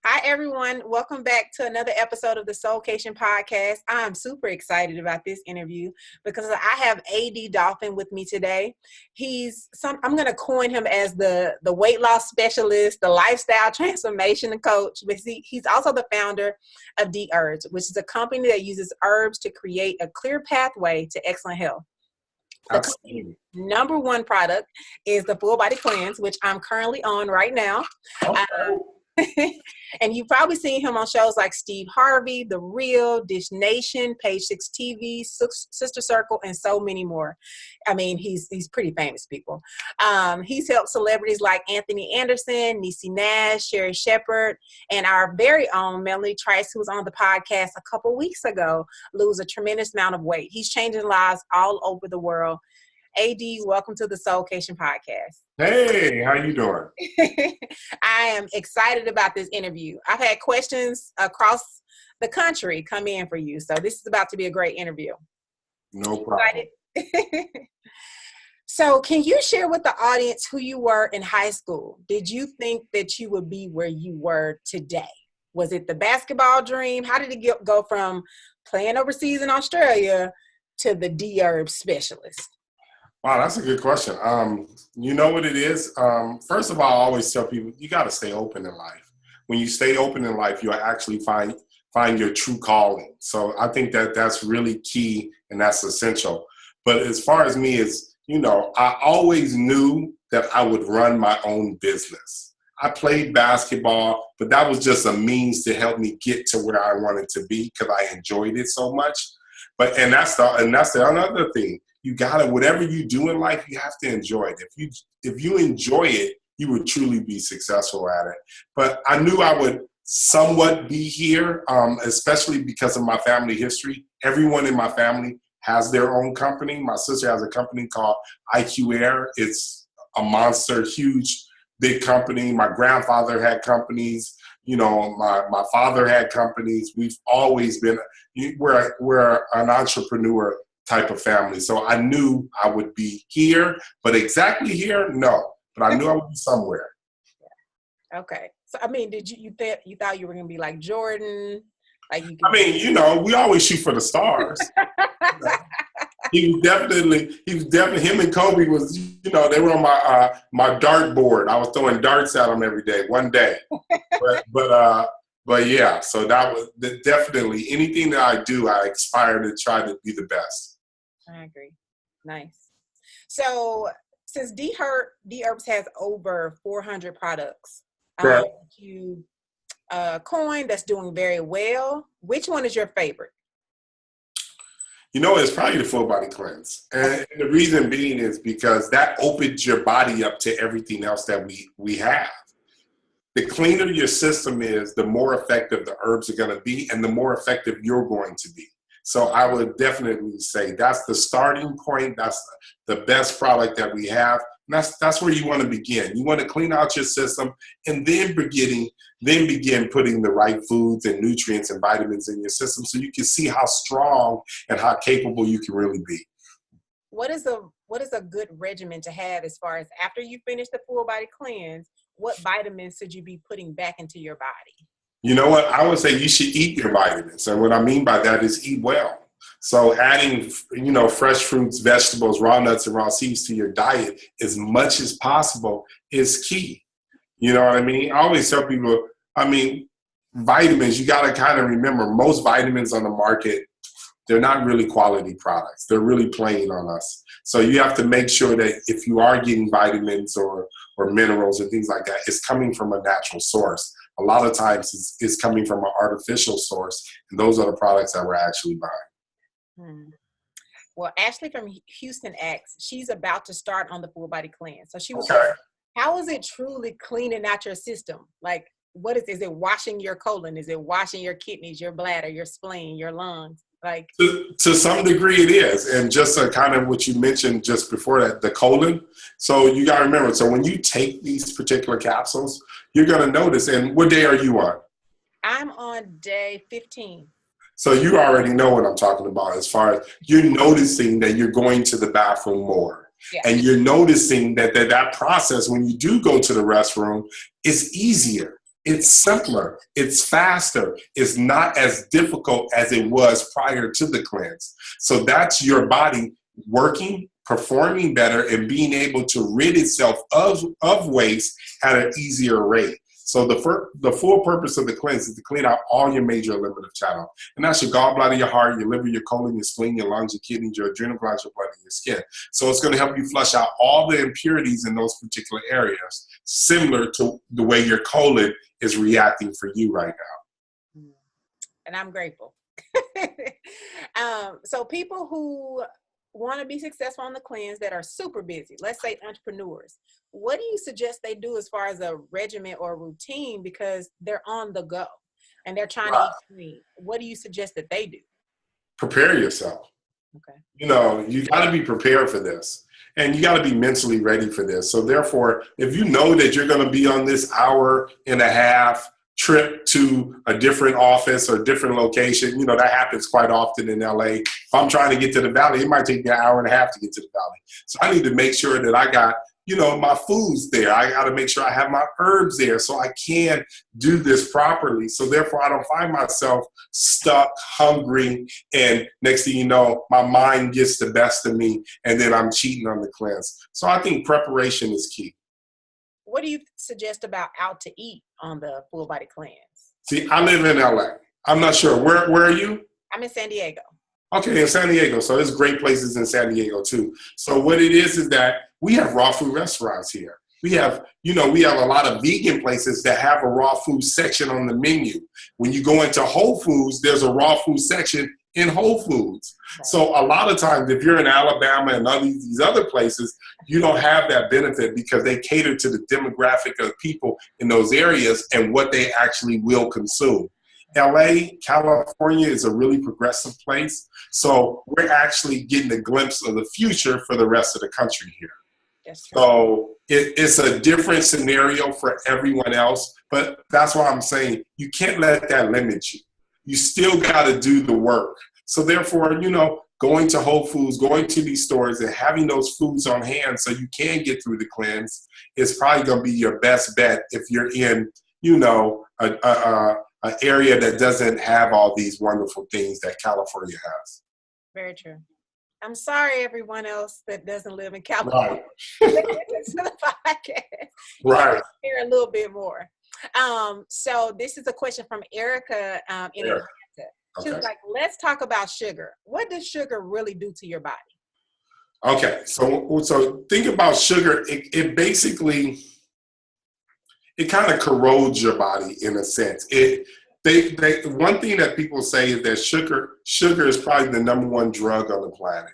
Hi, everyone. Welcome back to another episode of the Soulkation Podcast. I'm super excited about this interview because I have A.D Dolphin with me today. I'm going to coin him as the weight loss specialist, the lifestyle transformation coach, but he's also the founder of DHerbs, which is a company that uses herbs to create a clear pathway to excellent health. The company's number one product is the Full Body Cleanse, which I'm currently on right now. And you've probably seen him on shows like Steve Harvey, The Real, Dish Nation, Page 6 TV, Sister Circle, and so many more. I mean, he's pretty famous, people. He's helped celebrities like Anthony Anderson, Niecy Nash, Sherri Shepherd, and our very own Melody Trice, who was on the podcast a couple weeks ago, lose a tremendous amount of weight. He's changing lives all over the world. AD, welcome to the Soulkation Podcast. Hey, how you doing? I am excited about this interview. I've had questions across the country come in for you, so this is about to be a great interview. No problem. So can you share with the audience who you were in high school? Did you think that you would be where you were today? Was it the basketball dream? How did it go from playing overseas in Australia to the DHerbs specialist? Wow, that's a good question. You know what it is? First of all, I always tell people, you got to stay open in life. When you stay open in life, you'll actually find your true calling. So I think that's really key and that's essential. But as far as me is, I always knew that I would run my own business. I played basketball, but that was just a means to help me get to where I wanted to be because I enjoyed it so much. And that's the another thing. You got to, whatever you do in life, you have to enjoy it. If you enjoy it, you would truly be successful at it. But I knew I would somewhat be here, especially because of my family history. Everyone in my family has their own company. My sister has a company called IQ Air. It's a monster, huge, big company. My grandfather had companies. My father had companies. We've always been, we're an entrepreneur type of family. So I knew I would be here, but exactly here, no. But I knew I would be somewhere. Okay. So, I mean, did you thought you were going to be like Jordan? We always shoot for the stars. He was definitely, him and Kobe was, they were on my dart board. I was throwing darts at them every day, one day. But yeah, so that was definitely anything that I do, I aspire to try to be the best. I agree. Nice. So since DHerbs has over 400 products, you coined that's doing very well. Which one is your favorite? It's probably the Full Body Cleanse. And the reason being is because that opens your body up to everything else that we have. The cleaner your system is, the more effective the herbs are going to be and the more effective you're going to be. So I would definitely say that's the starting point. That's the best product that we have. And that's where you want to begin. You want to clean out your system and then begin putting the right foods and nutrients and vitamins in your system so you can see how strong and how capable you can really be. What is a good regimen to have as far as after you finish the Full Body Cleanse? What vitamins should you be putting back into your body? You know what? I would say you should eat your vitamins. And what I mean by that is eat well. So adding, fresh fruits, vegetables, raw nuts, and raw seeds to your diet as much as possible is key. You know what I mean? I always tell people, vitamins, you got to kind of remember most vitamins on the market, they're not really quality products. They're really playing on us. So you have to make sure that if you are getting vitamins or minerals and things like that, it's coming from a natural source. A lot of times it's coming from an artificial source, and those are the products that we're actually buying. Well, Ashley from Houston asks, she's about to start on the Full Body Cleanse. So she was like, how is it truly cleaning out your system? Like, is it washing your colon? Is it washing your kidneys, your bladder, your spleen, your lungs? Like to some degree it is. And just kind of what you mentioned just before that, the colon. So you got to remember, so when you take these particular capsules, you're going to notice, and what day are you on? I'm on day 15. So you already know what I'm talking about as far as you're noticing that you're going to the bathroom more. Yeah. And you're noticing that process when you do go to the restroom is easier. It's simpler, it's faster, it's not as difficult as it was prior to the cleanse. So that's your body working, performing better, and being able to rid itself of waste at an easier rate. So the full purpose of the cleanse is to clean out all your major eliminative channel. And that's your gallbladder, your heart, your liver, your colon, your spleen, your lungs, your kidneys, your adrenal glands, your blood, and your skin. So it's going to help you flush out all the impurities in those particular areas, similar to the way your colon is reacting for you right now. And I'm grateful. So people who want to be successful on the cleanse that are super busy, let's say entrepreneurs, what do you suggest they do as far as a regimen or routine, because they're on the go and they're trying to eat clean? What do you suggest that they do? Prepare yourself. Okay. You know, you got to be prepared for this, and you got to be mentally ready for this. So therefore, if you know that you're going to be on this hour and a half trip to a different office or different location, you know, that happens quite often in LA. If I'm trying to get to the valley, it might take me an hour and a half to get to the valley. So I need to make sure that I got, you know, my foods there. I got to make sure I have my herbs there so I can do this properly. So therefore, I don't find myself stuck, hungry, and next thing you know, my mind gets the best of me, and then I'm cheating on the cleanse. So I think preparation is key. What do you suggest about out to eat on the full body cleanse? See, I live in LA. I'm not sure. Where are you? I'm in San Diego. Okay, in San Diego. So there's great places in San Diego too. So what it is that we have raw food restaurants here. We have, you know, we have a lot of vegan places that have a raw food section on the menu. When you go into Whole Foods, there's a raw food section in Whole Foods. Right. So a lot of times, if you're in Alabama and these other places, you don't have that benefit because they cater to the demographic of people in those areas and what they actually will consume. LA, California is a really progressive place. So we're actually getting a glimpse of the future for the rest of the country here. Yes, so it's a different scenario for everyone else, but that's why I'm saying you can't let that limit you. You still got to do the work. So therefore, you know, going to Whole Foods, going to these stores and having those foods on hand so you can get through the cleanse is probably going to be your best bet if you're in, you know, an area that doesn't have all these wonderful things that California has. Very true. I'm sorry, everyone else that doesn't live in California. Right. Listen to the podcast. Right. Hear a little bit more. So this is a question from Erica in Atlanta. She was like, let's talk about sugar. What does sugar really do to your body? Okay, so think about sugar. It basically, it kind of corrodes your body in a sense. One thing that people say is that sugar is probably the #1 drug on the planet,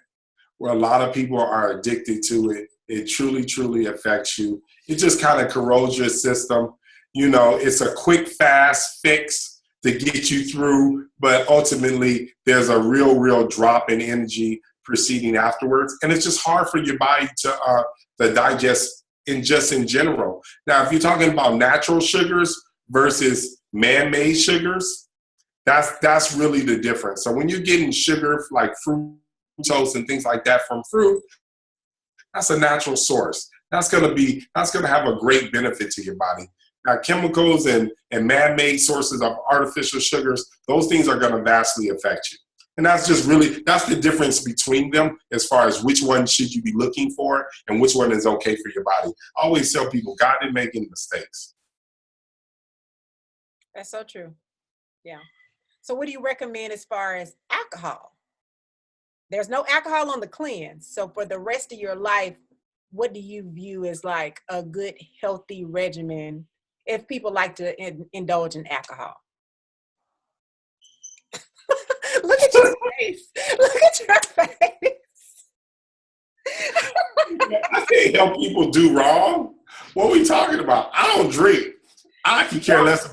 where a lot of people are addicted to it. It truly, truly affects you. It just kind of corrodes your system. You know, it's a quick, fast fix to get you through, but ultimately there's a real drop in energy proceeding afterwards. And it's just hard for your body to digest in general. Now, if you're talking about natural sugars versus man-made sugars, that's really the difference. So when you're getting sugar like fructose and things like that from fruit, that's a natural source. That's gonna have a great benefit to your body. Now, chemicals and man-made sources of artificial sugars, those things are gonna vastly affect you. And that's the difference between them as far as which one should you be looking for and which one is okay for your body. I always tell people, God didn't make any mistakes. That's so true. Yeah. So what do you recommend as far as alcohol? There's no alcohol on the cleanse. So for the rest of your life, what do you view as like a good, healthy regimen if people like to indulge in alcohol? Look at your face. Look at your face. I can't help people do wrong. What are we talking about? I don't drink. I can care less.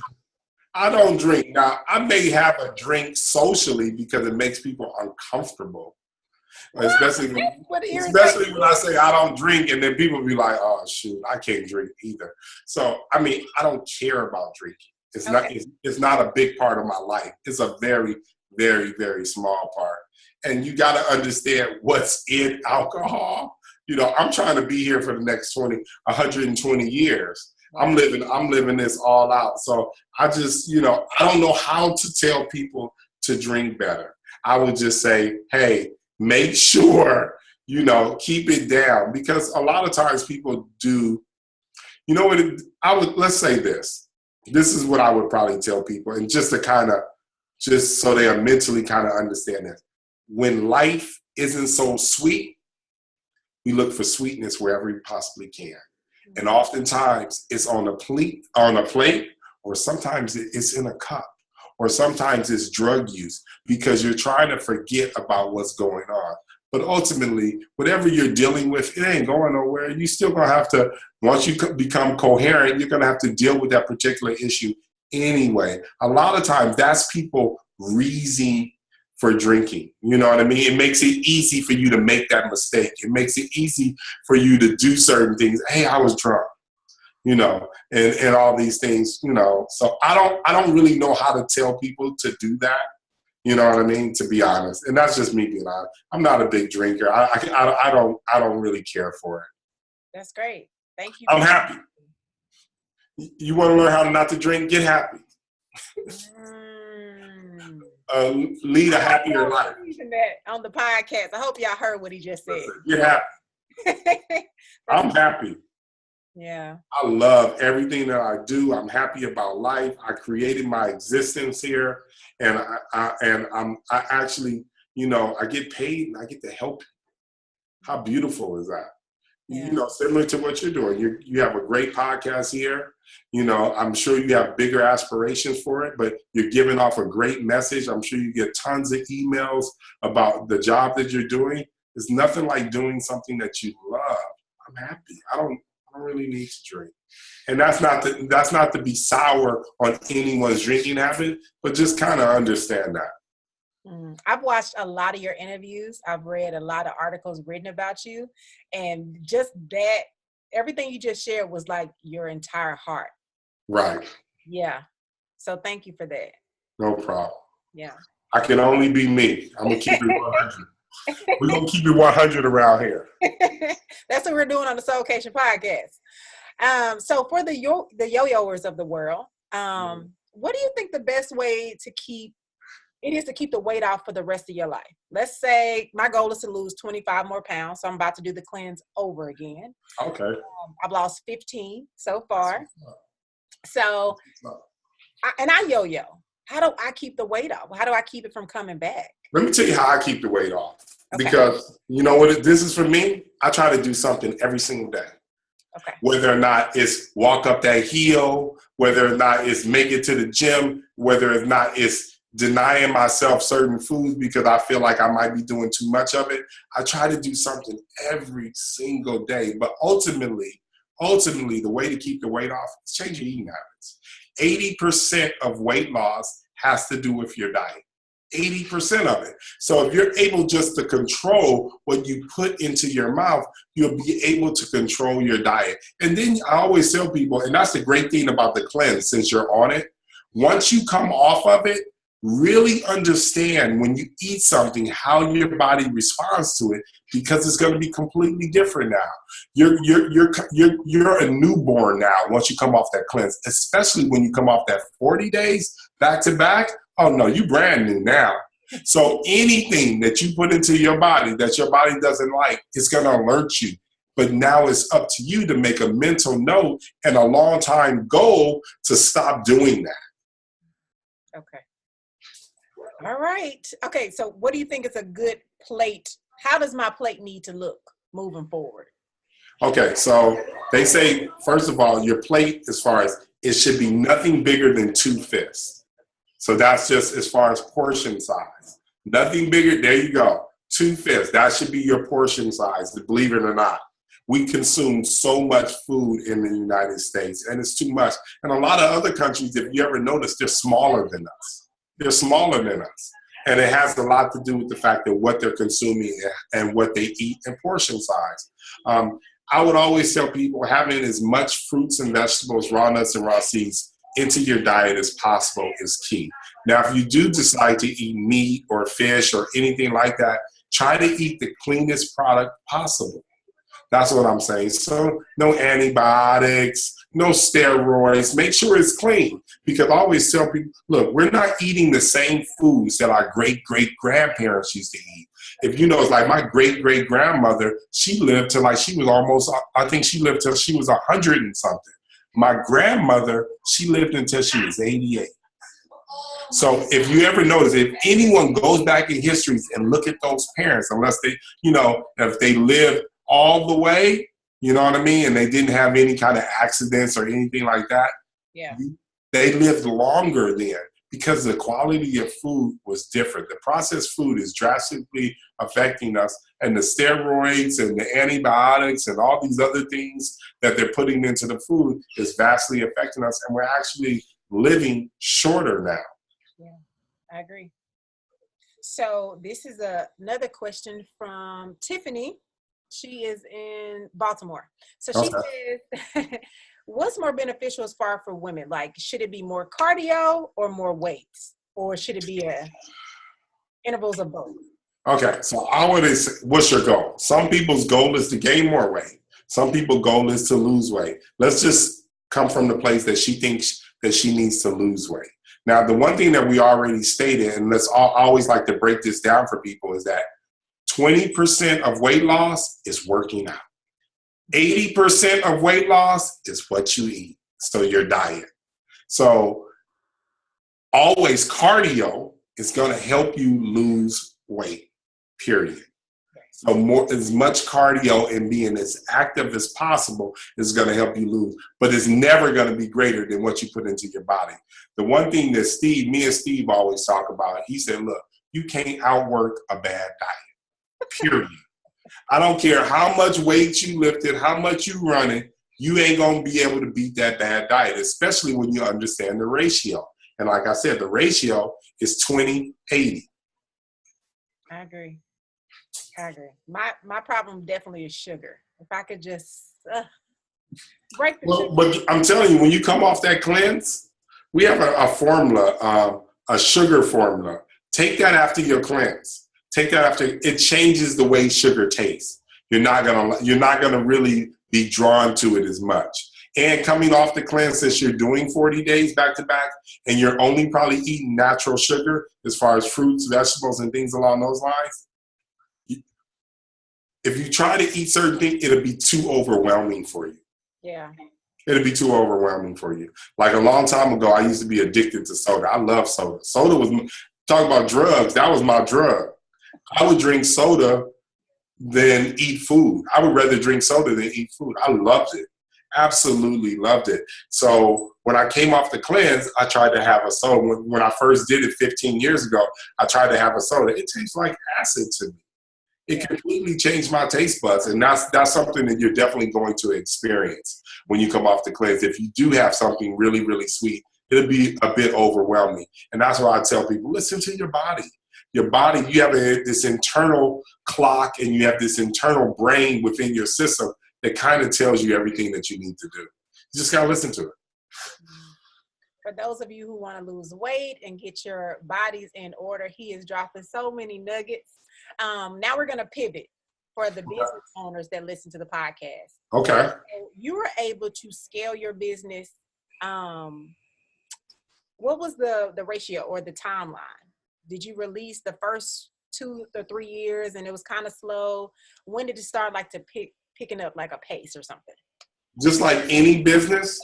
I don't drink. Now, I may have a drink socially because it makes people uncomfortable. Especially when I say I don't drink, and then people be like, oh, shoot, I can't drink either. So, I mean, I don't care about drinking. It's not a big part of my life. It's a very, very, very small part. And you got to understand what's in alcohol. You know, I'm trying to be here for the next 120 years. I'm living this all out. So I just, I don't know how to tell people to drink better. I would just say, hey, make sure, keep it down, because a lot of times people do, let's say this. This is what I would probably tell people, and just so they are mentally kind of understand this. When life isn't so sweet, we look for sweetness wherever we possibly can. And oftentimes it's on a plate, or sometimes it's in a cup, or sometimes it's drug use, because you're trying to forget about what's going on. But ultimately, whatever you're dealing with, it ain't going nowhere. You still gonna have to, once you become coherent, you're gonna have to deal with that particular issue anyway. A lot of times that's people reasoning for drinking. You know what I mean? It makes it easy for you to make that mistake. It makes it easy for you to do certain things. Hey, I was drunk, and all these things, So I don't really know how to tell people to do that. You know what I mean? To be honest. And that's just me being honest. I'm not a big drinker. I don't really care for it. That's great. Thank you. I'm happy. You want to learn how not to drink? Get happy. Lead a happier life. That on the podcast. I hope y'all heard what he just said. Get happy. I'm happy. Yeah. I love everything that I do. I'm happy about life. I created my existence here, and I actually, I get paid and I get to help. How beautiful is that? Yeah. Similar to what you're doing. You have a great podcast here. I'm sure you have bigger aspirations for it, but you're giving off a great message. I'm sure you get tons of emails about the job that you're doing. There's nothing like doing something that you love. I'm happy. I don't really need to drink. And that's not to be sour on anyone's drinking habit, but just kind of understand that. I've watched a lot of your interviews. I've read a lot of articles written about you, and just that, everything you just shared was like your entire heart. Right. Yeah. So thank you for that. No problem. Yeah. I can only be me. I'm going to keep it 100. We're going to keep it 100 around here. That's what we're doing on the Soulkation Podcast. So for the yo-yoers of the world, what do you think the best way to keep the weight off for the rest of your life? Let's say my goal is to lose 25 more pounds. So I'm about to do the cleanse over again. Okay. I've lost 15 so far. So, I yo-yo. How do I keep the weight off? How do I keep it from coming back? Let me tell you how I keep the weight off. Okay. Because you know what this is for me? I try to do something every single day. Okay. Whether or not it's walk up that hill, whether or not it's make it to the gym, whether or not it's denying myself certain foods because I feel like I might be doing too much of it. I try to do something every single day. But ultimately, the way to keep the weight off is change your eating habits. 80% of weight loss has to do with your diet. 80% of it. So if you're able just to control what you put into your mouth, you'll be able to control your diet. And then I always tell people, and that's the great thing about the cleanse, since you're on it, once you come off of it, really understand when you eat something, how your body responds to it, because it's going to be completely different now. You're a newborn now once you come off that cleanse, especially when you come off that 40 days back to back. Oh no, you brand new now. So anything that you put into your body that your body doesn't like, it's going to alert you. But now it's up to you to make a mental note and a long time goal to stop doing that. Okay. All right. Okay. So what do you think is a good plate? How does my plate need to look moving forward? Okay. So they say, first of all, your plate, as far as it should be nothing bigger than 2 fists. So that's just as far as portion size. Nothing bigger. There you go. 2 fists. That should be your portion size, believe it or not. We consume so much food in the United States, and it's too much. And a lot of other countries, if you ever notice, they're smaller than us. They're smaller than us. And it has a lot to do with the fact that what they're consuming and what they eat in portion size. I would always tell people having as much fruits and vegetables, raw nuts and raw seeds into your diet as possible is key. Now, if you do decide to eat meat or fish or anything like that, try to eat the cleanest product possible. That's what I'm saying. So no antibiotics, no steroids. Make sure it's clean. Because I always tell people, look, we're not eating the same foods that our great-great-grandparents used to eat. If you know, it's like my great-great-grandmother, she lived till like she was almost, I think she lived till she was 100 and something. My grandmother, she lived until she was 88. So if you ever notice, if anyone goes back in history and look at those parents, unless they, you know, if they lived all the way, you know what I mean, and they didn't have any kind of accidents or anything like that, yeah, they lived longer then because the quality of food was different. The processed food is drastically affecting us, and the steroids and the antibiotics and all these other things that they're putting into the food is vastly affecting us, and we're actually living shorter now. Yeah, I agree. So this is another question from Tiffany. She is in Baltimore. So she says, what's more beneficial as far for women? Like, should it be more cardio or more weights? Or should it be intervals of both? Okay, so I would say, what's your goal? Some people's goal is to gain more weight. Some people's goal is to lose weight. Let's just come from the place that she thinks that she needs to lose weight. Now, the one thing that we already stated, and let's always like to break this down for people, is that 20% of weight loss is working out. 80% of weight loss is what you eat, so your diet. So always cardio is going to help you lose weight, period. So as much cardio and being as active as possible is going to help you lose, but it's never going to be greater than what you put into your body. The one thing that me and Steve always talk about, he said, look, you can't outwork a bad diet, period. I don't care how much weight you lifted, how much you running, you ain't going to be able to beat that bad diet, especially when you understand the ratio. And like I said, the ratio is 20-80. I agree. My problem definitely is sugar. If I could just break the sugar. But I'm telling you, when you come off that cleanse, we have a formula, a sugar formula. Take that after your cleanse. Take that after, it changes the way sugar tastes. You're not gonna really be drawn to it as much. And coming off the cleanse, since you're doing 40 days back to back, and you're only probably eating natural sugar as far as fruits, vegetables, and things along those lines, if you try to eat certain things, it'll be too overwhelming for you. Yeah. It'll be too overwhelming for you. Like a long time ago, I used to be addicted to soda. I love soda. Soda was, talk about drugs, that was my drug. I would drink soda than eat food. I would rather drink soda than eat food. I loved it. Absolutely loved it. So when I came off the cleanse, I tried to have a soda. When I first did it 15 years ago, I tried to have a soda. It tastes like acid to me. It completely changed my taste buds, and that's something that you're definitely going to experience when you come off the cleanse. If you do have something really, really sweet, it'll be a bit overwhelming. And that's why I tell people, listen to your body. Your body, you have this internal clock, and you have this internal brain within your system that kind of tells you everything that you need to do. You just got to listen to it. For those of you who want to lose weight and get your bodies in order, he is dropping so many nuggets. Now we're going to pivot for the business owners that listen to the podcast. Okay. So you were able to scale your business. What was the ratio or the timeline? Did you release the first 2 or 3 years and it was kind of slow? When did it start like to picking up like a pace or something? Just like any business,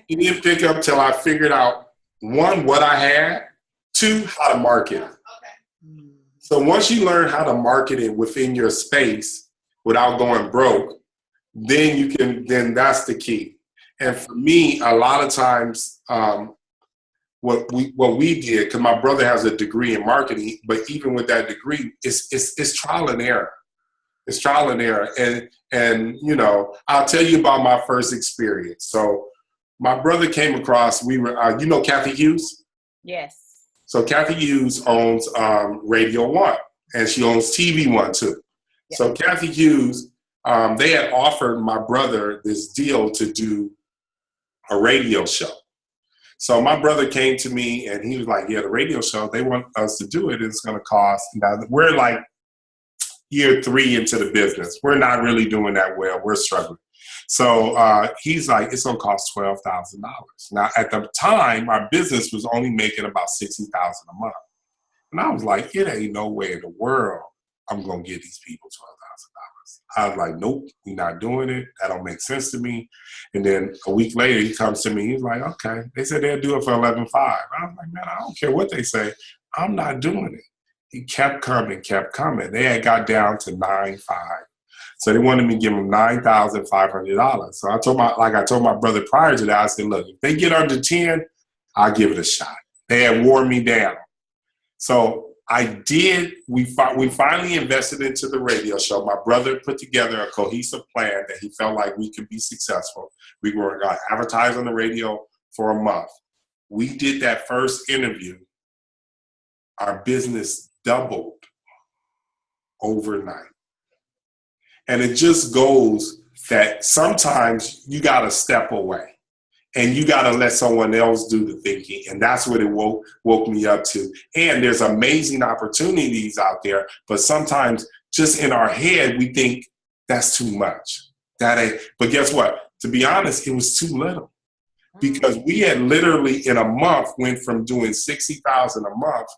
you didn't pick up till I figured out, 1, what I had, 2, how to market it. So once you learn how to market it within your space without going broke, then that's the key. And for me, a lot of times, what we did, because my brother has a degree in marketing, but even with that degree, it's trial and error. It's trial and error. And you know, I'll tell you about my first experience. So my brother came across, you know Kathy Hughes? Yes. So Kathy Hughes owns Radio One, and she owns TV One too. Yes. So Kathy Hughes, they had offered my brother this deal to do a radio show. So my brother came to me and he was like, yeah, the radio show, they want us to do it. It's going to cost. Now, we're like year 3 into the business. We're not really doing that well. We're struggling. So he's like, it's going to cost $12,000. Now, at the time, our business was only making about $60,000 a month. And I was like, it ain't no way in the world I'm going to give these people $12,000. I was like, nope, we're not doing it. That don't make sense to me. And then a week later, he comes to me. He's like, okay. They said they'll do it for 11.5. I was like, man, I don't care what they say. I'm not doing it. He kept coming. They had got down to 9.5. So they wanted me to give them $9,500. So I told my brother prior to that, I said, look, if they get under 10, I'll give it a shot. They had worn me down. So I did. We finally invested into the radio show. My brother put together a cohesive plan that he felt like we could be successful. We were going to advertise on the radio for a month. We did that first interview. Our business doubled overnight. And it just goes that sometimes you got to step away. And you got to let someone else do the thinking. And that's what it woke me up to. And there's amazing opportunities out there. But sometimes just in our head, we think that's too much. But guess what? To be honest, it was too little. Because we had literally in a month went from doing $60,000 a month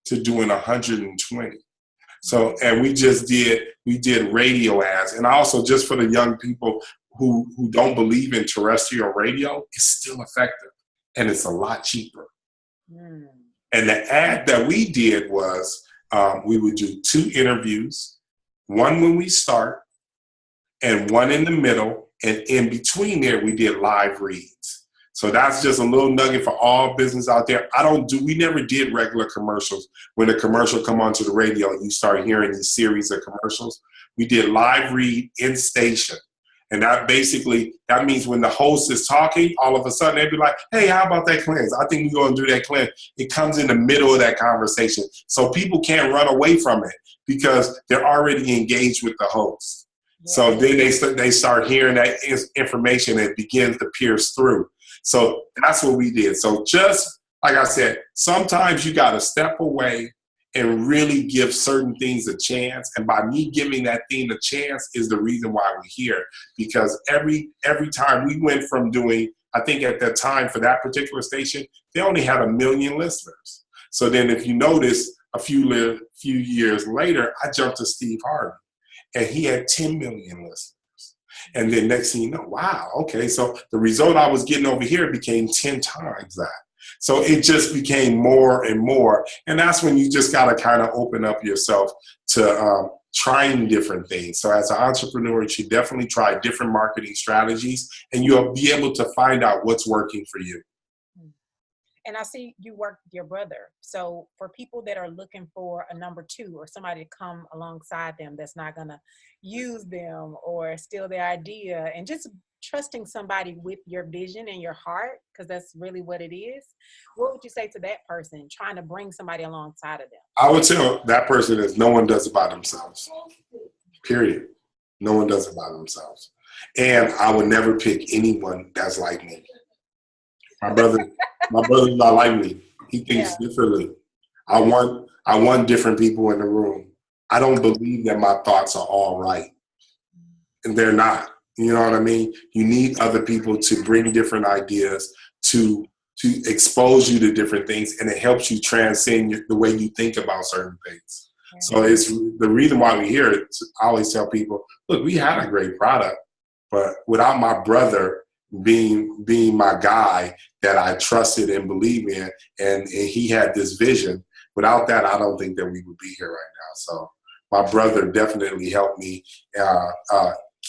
to doing 120. So, and we did radio ads. And also just for the young people who don't believe in terrestrial radio, it's still effective and it's a lot cheaper. And the ad that we did was we would do 2 interviews, one when we start and one in the middle. And in between there, we did live reads. So that's just a little nugget for all business out there. We never did regular commercials. When a commercial come onto the radio, you start hearing these series of commercials. We did live read in station. And that means when the host is talking, all of a sudden they'd be like, hey, how about that cleanse? I think we're going to do that cleanse. It comes in the middle of that conversation. So people can't run away from it because they're already engaged with the host. Yeah. So then they start hearing that information and it begins to pierce through. So that's what we did. So just like I said, sometimes you got to step away and really give certain things a chance. And by me giving that thing a chance is the reason why we're here. Because every time we went from doing, I think at that time for that particular station, they only had 1 million listeners. So then if you notice a few years later, I jumped to Steve Harvey and he had 10 million listeners. And then next thing you know, wow, okay. So the result I was getting over here became 10 times that. So it just became more and more. And that's when you just got to kind of open up yourself to trying different things. So as an entrepreneur, you should definitely try different marketing strategies and you'll be able to find out what's working for you. And I see you work with your brother. So for people that are looking for a number 2 or somebody to come alongside them that's not going to use them or steal their idea and just trusting somebody with your vision and your heart, because that's really what it is. What would you say to that person trying to bring somebody alongside of them? I would tell that person is no one does it by themselves. Period. No one does it by themselves. And I would never pick anyone that's like me. My brother's not like me. He thinks differently. I want different people in the room. I don't believe that my thoughts are all right. And they're not. You know what I mean? You need other people to bring different ideas, to expose you to different things, and it helps you transcend the way you think about certain things. Right. So it's the reason why we're here. I always tell people, look, we had a great product, but without my brother being my guy that I trusted and believed in, and he had this vision, without that, I don't think that we would be here right now. So my brother definitely helped me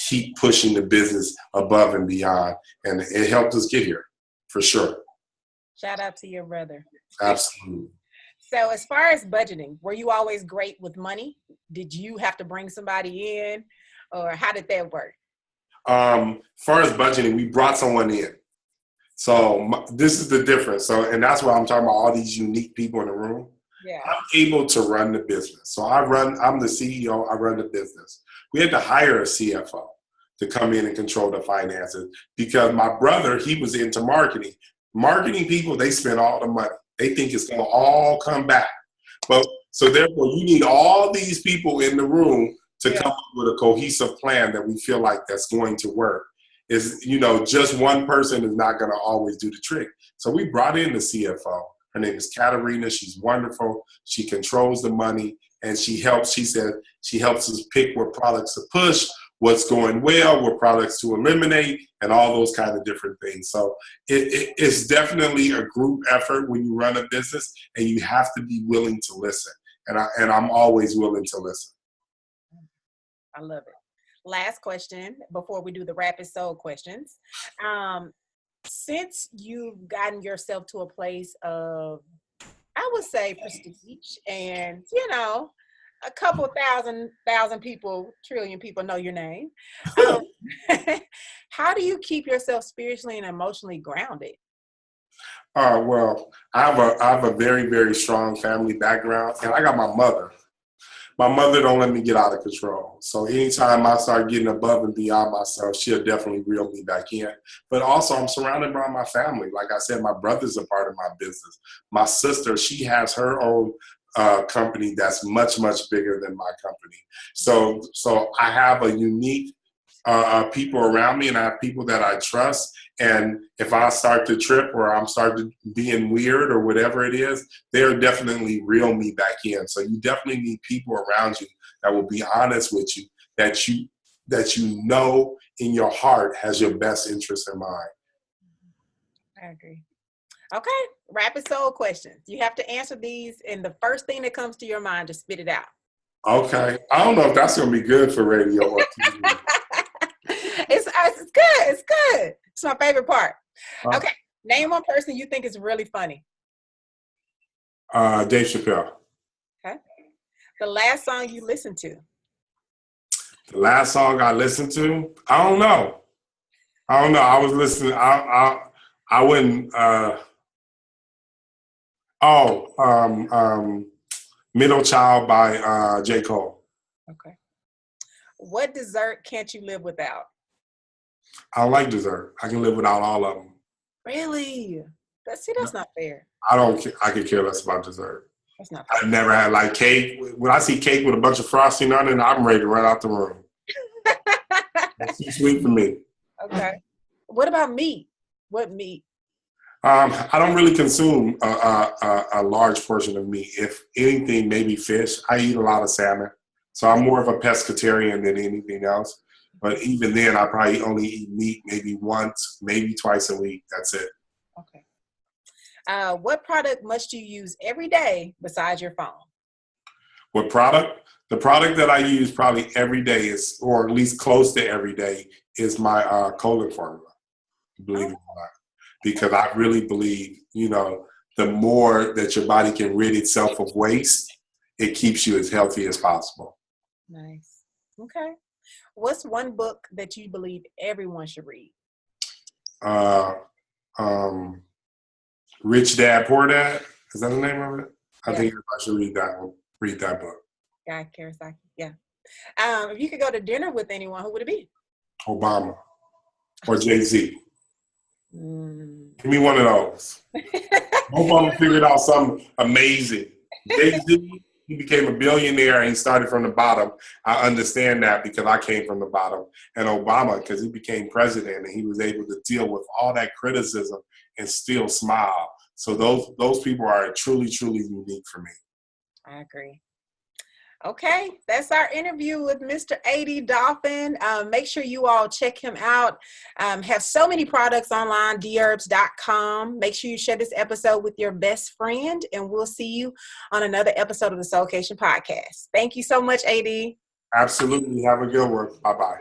keep pushing the business above and beyond. And it helped us get here, for sure. Shout out to your brother. Absolutely. So as far as budgeting, were you always great with money? Did you have to bring somebody in, or how did that work? As far as budgeting, we brought someone in. So this is the difference. So, and that's why I'm talking about all these unique people in the room. Yeah. I'm able to run the business. So I'm the CEO, I run the business. We had to hire a CFO to come in and control the finances because my brother, he was into marketing. Marketing people, they spend all the money. They think it's going to all come back. But so therefore, you need all these people in the room to come up with a cohesive plan that we feel like that's going to work. is, you know, just one person is not going to always do the trick. So we brought in the CFO. Her name is Katerina. She's wonderful. She controls the money, and she helps. She said she helps us pick what products to push, what's going well, what products to eliminate, and all those kind of different things. So it's definitely a group effort when you run a business, and you have to be willing to listen. And I'm always willing to listen. I love it. Last question before we do the rapid soul questions. Since you've gotten yourself to a place of, I would say, prestige, and, you know, a couple thousand people, trillion people know your name. How do you keep yourself spiritually and emotionally grounded? Well, I have a very, very strong family background, and I got my mother. My mother don't let me get out of control. So anytime I start getting above and beyond myself, she'll definitely reel me back in. But also, I'm surrounded by my family. Like I said, my brother's a part of my business. My sister, she has her own company that's much, much bigger than my company. So I have a unique people around me, and I have people that I trust. And if I start to trip or I'm starting being weird or whatever it is, they'll definitely reel me back in. So you definitely need people around you that will be honest with you, that you know in your heart has your best interest in mind. I agree. Okay, rapid soul questions. You have to answer these, and the first thing that comes to your mind, just spit it out. Okay. I don't know if that's going to be good for radio or TV. It's good. It's good. It's my favorite part. Okay. Name one person you think is really funny. Dave Chappelle. Okay. The last song you listened to. The last song I listened to? I don't know. I was listening. I wouldn't. Middle Child by J. Cole. Okay. What dessert can't you live without? I don't like dessert. I can live without all of them. Really? That's not fair. I could care less about dessert. That's not fair. I've never had like cake. When I see cake with a bunch of frosting on it, I'm ready to run out the room. It's too sweet for me. Okay. What about meat? What meat? I don't really consume a large portion of meat. If anything, maybe fish. I eat a lot of salmon. So I'm more of a pescatarian than anything else. But even then, I probably only eat meat maybe once, maybe twice a week. That's it. Okay. What product must you use every day besides your phone? What product? The product that I use probably every day is, or at least close to every day, is my colon formula. Believe it or not. Because I really believe, you know, the more that your body can rid itself of waste, it keeps you as healthy as possible. Nice. Okay. What's one book that you believe everyone should read? Rich Dad, Poor Dad. Is that the name of it? I think everybody should read that one. Read that book. Guy Kawasaki. Yeah. If you could go to dinner with anyone, who would it be? Obama or Jay-Z. Give me one of those. Obama figured out something amazing. Jay-Z, he became a billionaire and he started from the bottom. I understand that because I came from the bottom. And Obama, because he became president and he was able to deal with all that criticism and still smile. So those people are truly, truly unique for me. I agree. Okay, that's our interview with Mr. A.D Dolphin. Make sure you all check him out. Have so many products online, DHerbs.com. Make sure you share this episode with your best friend, and we'll see you on another episode of the Soulkation Podcast. Thank you so much, A.D. Absolutely. Have a good one. Bye-bye.